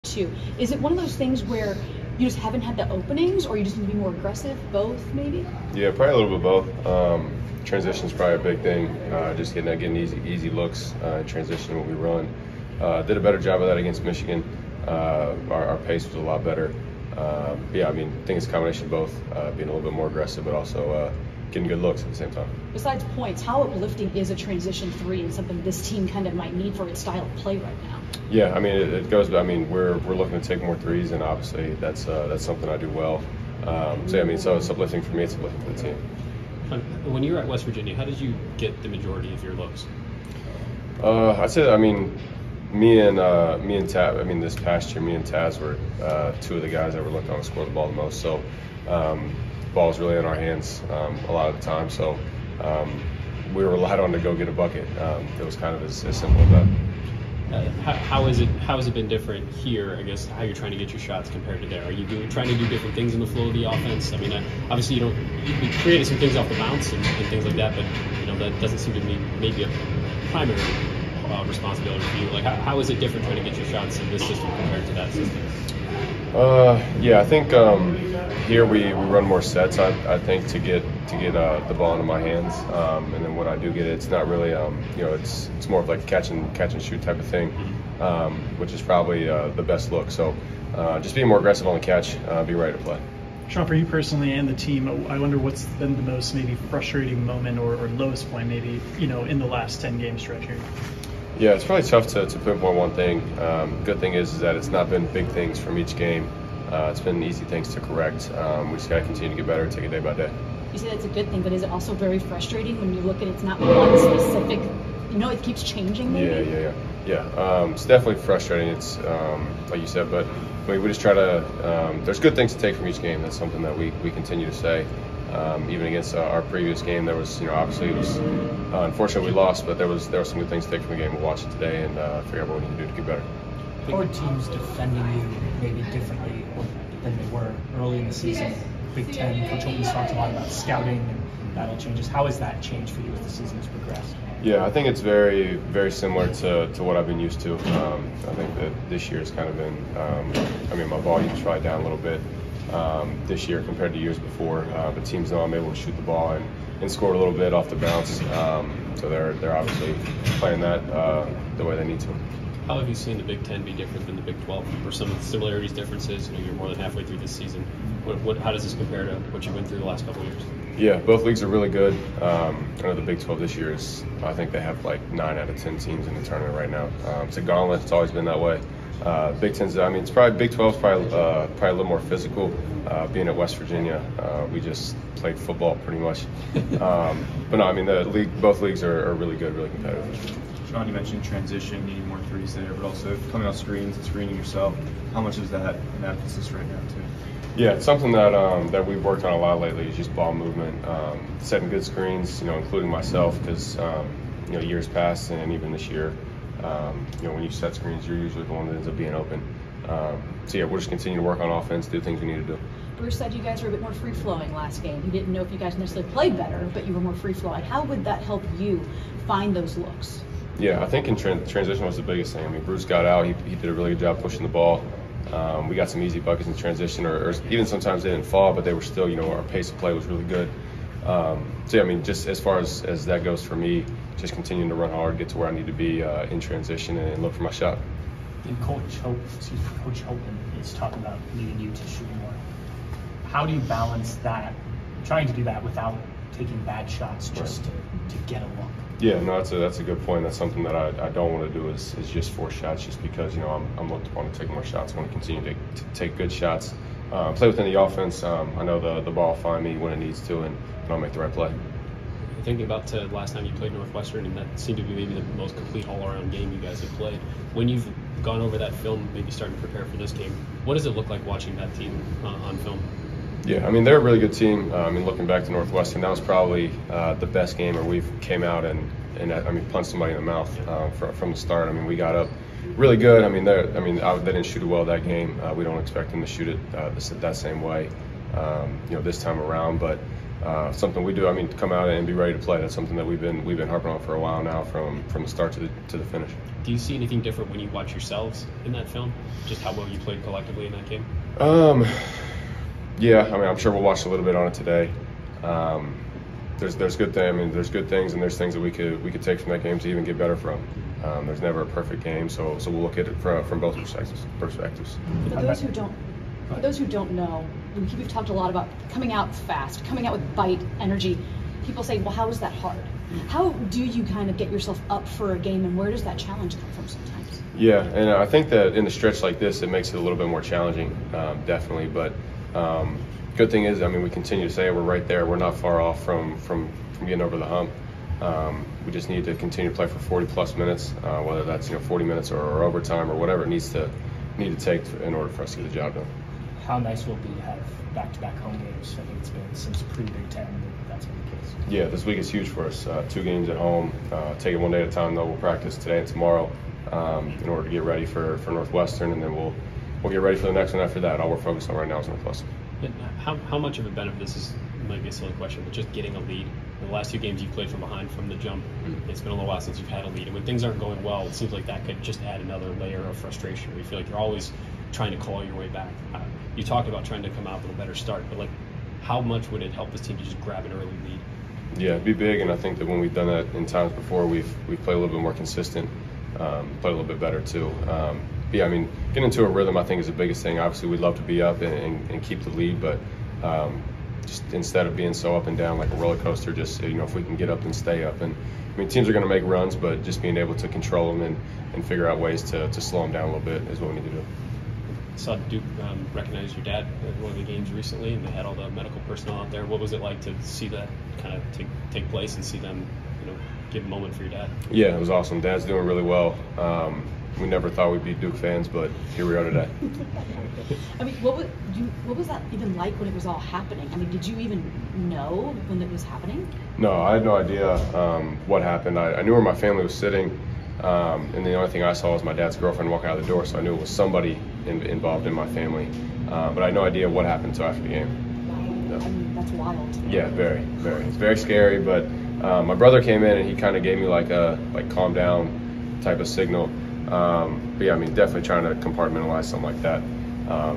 too. Is it one of those things where you just haven't had the openings, or you just need to be more aggressive? Both, maybe? Yeah, probably a little bit of both. Transition is probably a big thing. Just getting easy looks in transition when we run. Did a better job of that against Michigan. Our pace was a lot better. Yeah, I mean, I think it's a combination of both, being a little bit more aggressive, but also getting good looks at the same time. Besides points, how uplifting is a transition three and something this team kind of might need for its style of play right now? Yeah, I mean, it goes. I mean, we're looking to take more threes, and obviously that's something I do well. So yeah, I mean, so it's uplifting for me. It's uplifting for the team. When you were at West Virginia, how did you get the majority of your looks? I'd say, I mean, me and Taz. I mean, this past year, me and Taz were two of the guys that were looking to score the ball the most. So the ball was really in our hands a lot of the time. So we were relied on to go get a bucket. It was kind of as simple as that. How has it been different here? I guess how you're trying to get your shots compared to there. Are you trying to do different things in the flow of the offense? I mean, obviously you created some things off the bounce and things like that, but that doesn't seem to be maybe a primary responsibility for you. Like how is it different trying to get your shots in this system compared to that system? Yeah, I think here we run more sets. I think to get the ball into my hands, and then when I do get it, it's not really it's more of like a catch and shoot type of thing, which is probably the best look. So just being more aggressive on the catch, be ready to play. Sean, for you personally and the team, I wonder what's been the most maybe frustrating moment or lowest point maybe in the last 10-game stretch here. Yeah, it's probably tough to pinpoint one thing. Good thing is that it's not been big things from each game. It's been easy things to correct. We just got to continue to get better, take it day by day. You say that's a good thing, but is it also very frustrating when you look at it's not one specific, it keeps changing maybe? Yeah. It's definitely frustrating. It's like you said, but we just try to, there's good things to take from each game. That's something that we continue to say. Even against our previous game, there was, obviously it was, unfortunately we lost, but there were some good things to take from the game. We'll watch it today and figure out what we need to do to get better. How are teams defending you maybe differently than they were early in the season? Big Ten, Coach Holtman's talked a lot about scouting and battle changes. How has that changed for you as the season has progressed? Yeah, I think it's very, very similar to what I've been used to. I think that this year has kind of been, my volume's probably down a little bit this year compared to years before. But teams know I'm able to shoot the ball and score a little bit off the bounce. So they're obviously playing that the way they need to. How have you seen the Big Ten be different than the Big 12? Or some of the similarities, differences? You're more than halfway through this season. How does this compare to what you went through the last couple of years? Yeah, both leagues are really good. I know the Big 12 this year I think they have like 9 out of 10 teams in the tournament right now. It's a gauntlet. It's always been that way. Big 10's, it's probably Big 12's probably a little more physical. Being at West Virginia, we just played football pretty much. But no, both leagues are really good, really competitive. Sean, you mentioned transition, needing more threes there, but also coming off screens and screening yourself. How much is that an emphasis right now, too? Yeah, it's something that we've worked on a lot lately is just ball movement, setting good screens, including myself, because, years past and even this year, when you set screens, you're usually the one that ends up being open. So yeah, we'll just continue to work on offense, do things we need to do. Bruce said you guys were a bit more free-flowing last game. He didn't know if you guys necessarily played better, but you were more free-flowing. How would that help you find those looks? Yeah, I think in transition was the biggest thing. Bruce got out. He did a really good job pushing the ball. We got some easy buckets in transition, or even sometimes they didn't fall, but they were still, our pace of play was really good. So yeah, just as far as that goes for me, just continuing to run hard, get to where I need to be in transition, and look for my shot. And Coach Holtman is talking about needing you to shoot more. How do you balance that, trying to do that without taking bad shots just to get a look? Yeah, no, that's a good point. That's something that I don't want to do is just force shots just because, I'm looked upon to take more shots. I want to continue to take good shots, play within the offense. I know the ball will find me when it needs to, and I'll make the right play. Thinking about the last time you played Northwestern, and that seemed to be maybe the most complete all-around game you guys have played. When you've gone over that film, maybe starting to prepare for this game, what does it look like watching that team on film? Yeah, they're a really good team. Looking back to Northwestern, that was probably the best game where we came out and punched somebody in the mouth from the start. We got up really good. They didn't shoot it well that game. We don't expect them to shoot it that same way, this time around. But something we do. I mean, to come out and be ready to play. That's something that we've been harping on for a while now, from the start to the finish. Do you see anything different when you watch yourselves in that film? Just how well you played collectively in that game? Yeah, I mean, I'm sure we'll watch a little bit on it today. There's good things. I mean, there's good things and there's things that we could take from that game to even get better from. There's never a perfect game, so we'll look at it from both perspectives. For those who don't know, we've talked a lot about coming out fast, coming out with bite, energy. People say, well, how is that hard? How do you kind of get yourself up for a game, and where does that challenge come from sometimes? Yeah, and I think that in a stretch like this, it makes it a little bit more challenging, definitely. But good thing is, I mean, we continue to say we're right there. We're not far off from getting over the hump. We just need to continue to play for 40+ minutes, whether that's 40 minutes or overtime or whatever it needs to take in order for us to get the job done. How nice will it be to have back-to-back home games? I think it's been since pre-Big Ten that's been the case. Yeah, this week is huge for us. 2 games at home. Take it one day at a time, though. We'll practice today and tomorrow in order to get ready for Northwestern, and then we'll get ready for the next one after that. All we're focused on right now is Northwestern. How much of a benefit, this is maybe a silly question, but just getting a lead? In the last 2 games you've played from behind from the jump. It's been a little while since you've had a lead, and when things aren't going well, it seems like that could just add another layer of frustration where you feel like you're always trying to claw your way back. You talked about trying to come out with a better start, but how much would it help this team to just grab an early lead? Yeah, it'd be big, and I think that when we've done that in times before, we've played a little bit more consistent, played a little bit better too. Yeah, I mean, getting into a rhythm I think is the biggest thing. Obviously, we'd love to be up and keep the lead, but just instead of being so up and down like a roller coaster, just if we can get up and stay up. And I mean, teams are going to make runs, but just being able to control them and figure out ways to slow them down a little bit is what we need to do. Saw Duke recognize your dad at one of the games recently, and they had all the medical personnel out there. What was it like to see that kind of take place and see them, give a moment for your dad? Yeah, it was awesome. Dad's doing really well. We never thought we'd be Duke fans, but here we are today. I mean, what was that even like when it was all happening? I mean, did you even know when it was happening? No, I had no idea what happened. I knew where my family was sitting. And the only thing I saw was my dad's girlfriend walking out the door, so I knew it was somebody involved in my family. But I had no idea what happened until after the game. Wow. I mean, that's wild. Yeah, very, very. It's very scary, but my brother came in and he kind of gave me like a calm down type of signal. But yeah, I mean, definitely trying to compartmentalize something like that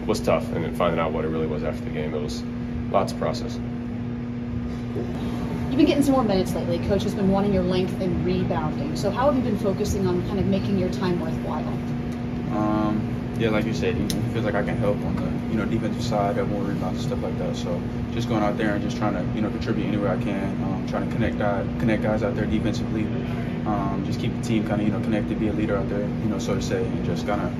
was tough. And then finding out what it really was after the game, it was lots of process. You've been getting some more minutes lately. Coach has been wanting your length and rebounding. So how have you been focusing on kind of making your time worthwhile? Yeah, like you said, it feels like I can help on the defensive side, have more rebounds and stuff like that. So just going out there and just trying to contribute anywhere I can, trying to connect guys out there defensively, just keep the team kind of connected, be a leader out there, so to say, and just kind of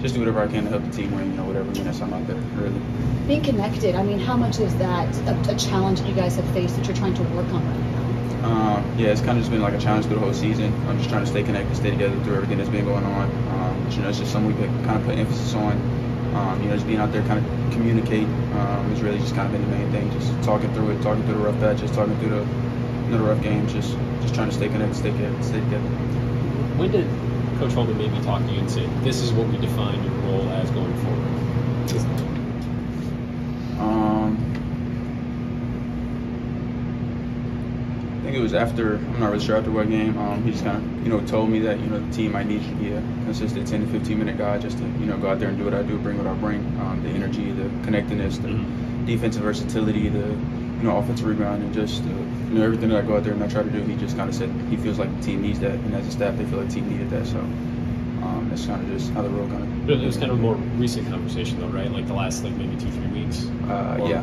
just do whatever I can to help the team win, whatever minutes I'm out there, really. Being connected, I mean, how much is that a challenge that you guys have faced that you're trying to work on right now? Yeah, it's kind of just been like a challenge through the whole season. I'm just trying to stay connected, stay together through everything that's been going on. It's just something we kind of put emphasis on. Just being out there, kind of communicate has really just kind of been the main thing. Just talking through it, talking through the rough patches, talking through the rough games, just trying to stay connected, stay together. When did Coach Holman maybe talk to you and say, this is what we define your role as going forward? I think it was after, I'm not really sure after what game, he just kind of, told me that, the team might need you to be a consistent 10 to 15 minute guy just to, go out there and do what I do, bring what I bring, the energy, the connectedness, the defensive versatility, the, offensive rebound, and just, everything that I go out there and I try to do. He just kind of said he feels like the team needs that, and as a staff, they feel like the team needed that, so that's kind of just how the role kind of. But it was kind of a more recent conversation though, right? Like the last, maybe 2-3 weeks? Yeah.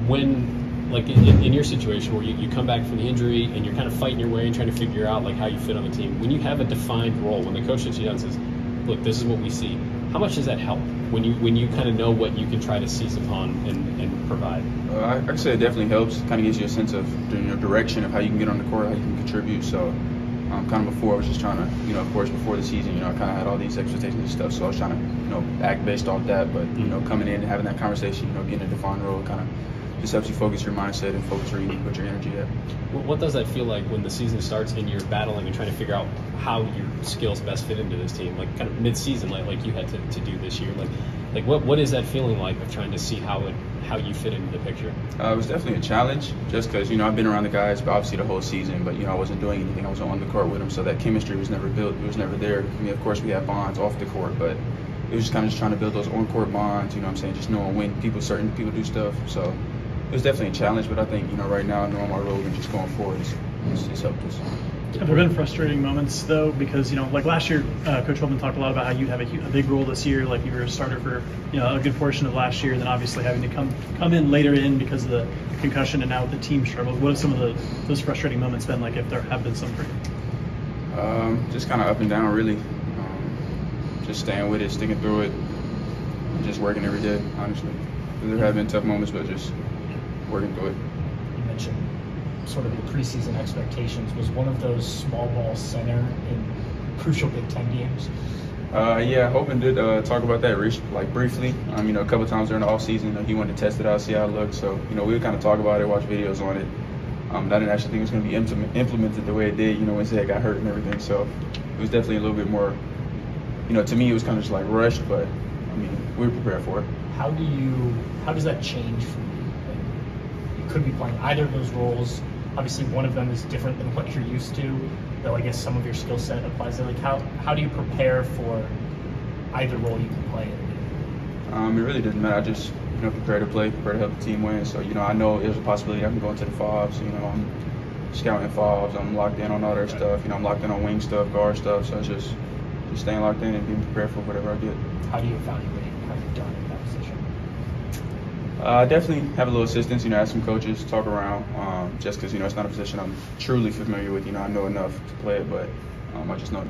When, in your situation where you come back from the injury and you're kind of fighting your way and trying to figure out how you fit on the team, when you have a defined role, when the coach sits you down and says, look, this is what we see, how much does that help when you kind of know what you can try to seize upon and provide? I could say it definitely helps. Kind of gives you a sense of direction of how you can get on the court, how you can contribute. So kind of before I was just trying to, of course, before the season, I kind of had all these expectations and stuff. So I was trying to, act based off that. But, coming in and having that conversation, getting a defined role, kind of just helps you focus your mindset and focus where you need to put your energy at. What does that feel like when the season starts and you're battling and trying to figure out how your skills best fit into this team, like kind of mid-season, like you had to do this year? Like what is that feeling like of trying to see how you fit into the picture? It was definitely a challenge, just because I've been around the guys, but obviously the whole season, but I wasn't doing anything. I was on the court with them, so that chemistry was never built. It was never there. I mean, of course we had bonds off the court, but it was just kind of trying to build those on-court bonds. Just knowing when certain people do stuff. So it was definitely a challenge, but I think right now knowing my role and just going forward it's helped us. Have there been frustrating moments though? Because like last year, Coach Holtmann talked a lot about how you have a big role this year. Like you were a starter for a good portion of last year, and then obviously having to come in later because of the concussion, and now with the team struggles. What have some of those frustrating moments been like, if there have been some for you? Just kind of up and down, really. Just staying with it, sticking through it, just working every day. Honestly, there have been tough moments, but just working through it. You mentioned sort of the preseason expectations. Was one of those small ball center in crucial Big Ten games? Yeah, Holtmann did talk about that briefly. A couple times during the offseason, he wanted to test it out, see how it looked. So, we would kind of talk about it, watch videos on it. I didn't actually think it was going to be implemented the way it did, when Zach got hurt and everything. So it was definitely a little bit more, to me it was kind of just like rushed, but we were prepared for it. How does that change for you? You could be playing either of those roles. Obviously, one of them is different than what you're used to, though I guess some of your skill set applies there. Like, how do you prepare for either role you can play in? It really doesn't matter. I just, prepare to play, prepare to help the team win. So, I know there's a possibility I can go into the fives. I'm scouting fives. I'm locked in on all their stuff. I'm locked in on wing stuff, guard stuff. So it's just staying locked in and being prepared for whatever I get. How do you evaluate how you've done in that position? Definitely have a little assistance, ask some coaches, talk around, just because, it's not a position I'm truly familiar with. I know enough to play it, but I just know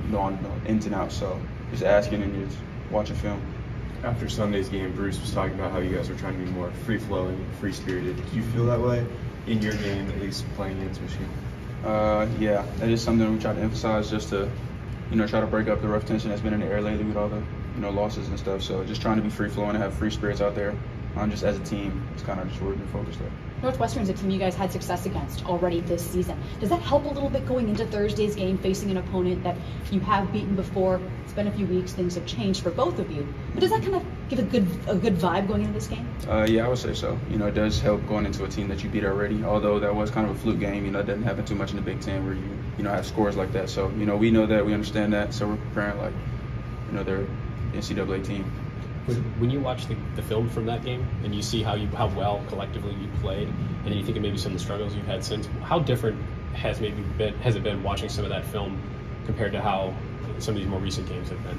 ins and outs. So just asking and just watching film. After Sunday's game, Bruce was talking about how you guys are trying to be more free-flowing, free-spirited. Do you feel that way in your game, at least playing against Michigan? Yeah, that is something we try to emphasize, just to, try to break up the rough tension that's been in the air lately with all the, losses and stuff. So just trying to be free-flowing and have free spirits out there. Just as a team, it's kind of just where we've been focused on. Northwestern's a team you guys had success against already this season. Does that help a little bit going into Thursday's game, facing an opponent that you have beaten before? It's been a few weeks, things have changed for both of you. But does that kind of give a good vibe going into this game? Yeah, I would say so. It does help going into a team that you beat already, although that was kind of a fluke game. It doesn't happen too much in the Big Ten where you have scores like that. So, we know that, we understand that, so we're preparing like, they're the NCAA team. When you watch the film from that game and you see how well collectively you played, and then you think of maybe some of the struggles you've had since, how different has it been watching some of that film compared to how some of these more recent games have been?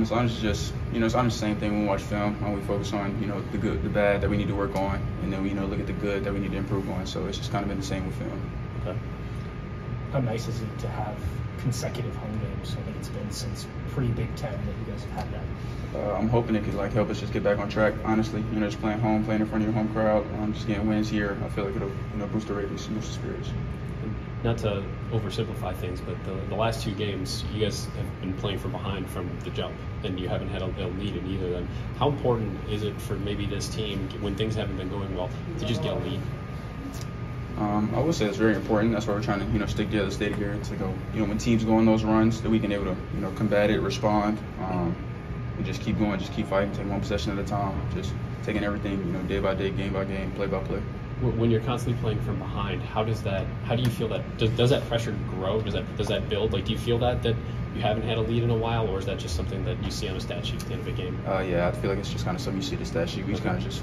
It's honestly just, it's honestly the same thing when we watch film. We focus on, the good, the bad that we need to work on, and then we, look at the good that we need to improve on. So it's just kind of been the same with film. Okay. How nice is it to have consecutive home games? I think it's been since pre-Big Ten that you guys have had that. I'm hoping it could help us just get back on track. Honestly, just playing home, playing in front of your home crowd, just getting wins here. I feel like it'll boost the ratings, boost the spirits. Not to oversimplify things, but the last two games, you guys have been playing from behind from the jump, and you haven't had a lead in either of them. How important is it for maybe this team, when things haven't been going well, to just get a lead? I would say it's very important. That's why we're trying to, stick together, stay together, to go, when teams go on those runs, that we can able to, combat it, respond, and just keep going, just keep fighting, take one possession at a time, just taking everything, day by day, game by game, play by play. When you're constantly playing from behind, how do you feel that? Does that pressure grow? Does that build? Like, do you feel that you haven't had a lead in a while, or is that just something that you see on a stat sheet at the end of a game? Yeah, I feel like it's just kind of something you see the stat sheet. We just kind of just,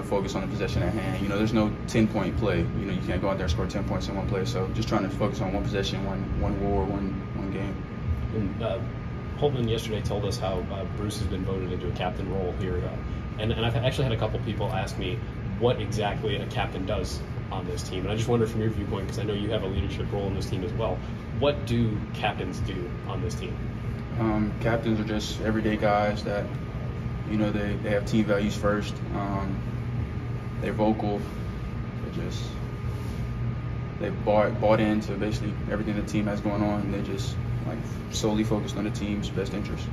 focus on the possession at hand. There's no 10-point play. You can't go out there and score 10 points in one play. So just trying to focus on one possession, one war, one game. And, Holtmann yesterday told us how Bruce has been voted into a captain role here, and I've actually had a couple people ask me what exactly a captain does on this team, and I just wonder from your viewpoint, because I know you have a leadership role in this team as well, what do captains do on this team? Captains are just everyday guys that, they have team values first. They're vocal. They bought into basically everything the team has going on, and they just solely focused on the team's best interest.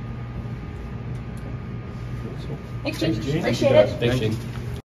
Thanks, Gene. Thank you, Appreciate guys. it. Thanks, Gene.